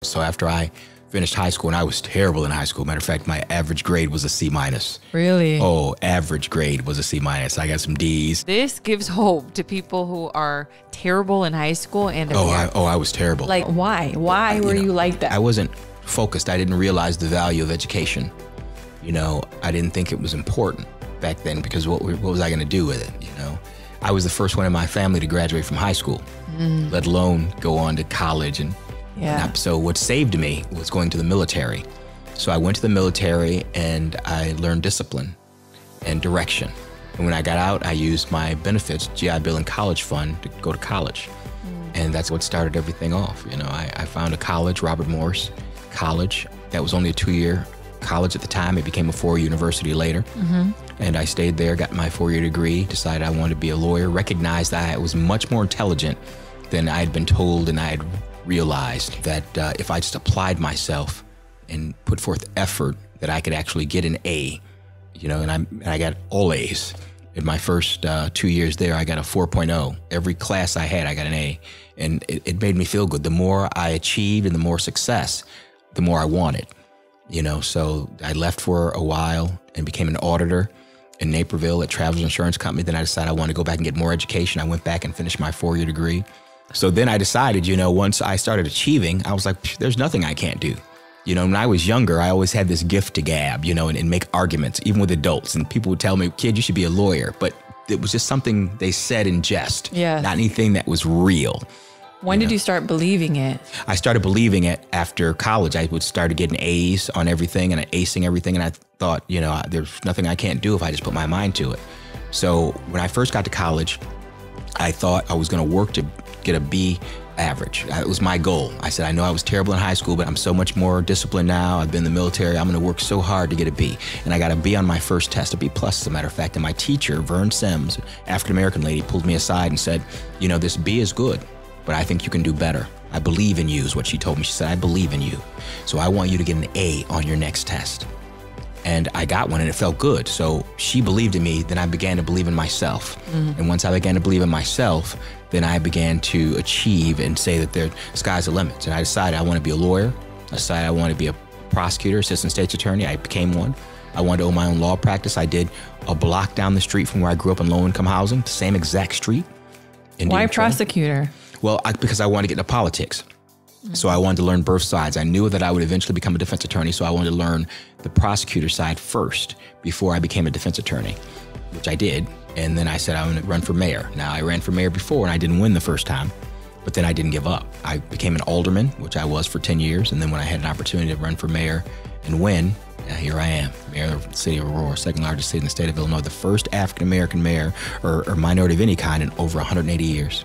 So after I finished high school, and I was terrible in high school. Matter of fact, my average grade was a C-. Really? Oh, average grade was a C-. I got some D's. This gives hope to people who are terrible in high school and I was terrible. Like, why? Why were you like that? I wasn't focused. I didn't realize the value of education. You know, I didn't think it was important back then because what was I going to do with it? You know, I was the first one in my family to graduate from high school, let alone go on to college. And so what saved me was going to the military. So I went to the military and I learned discipline and direction. And when I got out, I used my benefits, GI Bill and college fund, to go to college. And that's what started everything off. You know, I found a college, Robert Morris College. That was only a 2-year college at the time. It became a 4-year university later. And I stayed there, got my 4-year degree, decided I wanted to be a lawyer, recognized that I was much more intelligent than I had been told, and I had realized that if I just applied myself and put forth effort, that I could actually get an A, you know, and I got all A's. In my first 2 years there, I got a 4.0. Every class I had, I got an A, and it made me feel good. The more I achieved and the more success, the more I wanted, you know. So I left for a while and became an auditor in Naperville at Travelers Insurance Company. Then I decided I wanted to go back and get more education. I went back and finished my 4-year degree. So then I decided, you know, once I started achieving, I was like, there's nothing I can't do. You know, when I was younger, I always had this gift to gab, you know, and make arguments, even with adults. And people would tell me, kid, you should be a lawyer. But it was just something they said in jest, not anything that was real. When did you start believing it? I started believing it after college. I would start getting A's on everything and acing everything. And I thought, you know, there's nothing I can't do if I just put my mind to it. So when I first got to college, I thought I was going to work to get a B average. It was my goal. I said, I know I was terrible in high school, but I'm so much more disciplined now. I've been in the military. I'm going to work so hard to get a B. And I got a B on my first test, a B plus, as a matter of fact. And my teacher, Vern Sims, African-American lady, pulled me aside and said, you know, this B is good, but I think you can do better. I believe in you is what she told me. She said, I believe in you. So I want you to get an A on your next test. And I got one and it felt good. So she believed in me, then I began to believe in myself. And once I began to believe in myself, then I began to achieve and say that the sky's the limit. And I decided I want to be a lawyer. I decided I want to be a prosecutor, assistant state's attorney. I became one. I wanted to own my own law practice. I did a block down the street from where I grew up in low-income housing, the same exact street. Why prosecutor? Well, because I wanted to get into politics. So I wanted to learn both sides. I knew that I would eventually become a defense attorney, so I wanted to learn the prosecutor side first before I became a defense attorney, which I did. And then I said I want to run for mayor. Now, I ran for mayor before and I didn't win the first time, but then I didn't give up. I became an alderman, which I was for 10 years. And then when I had an opportunity to run for mayor and win, here I am, mayor of the city of Aurora, second largest city in the state of Illinois, the first African-American mayor or minority of any kind in over 180 years.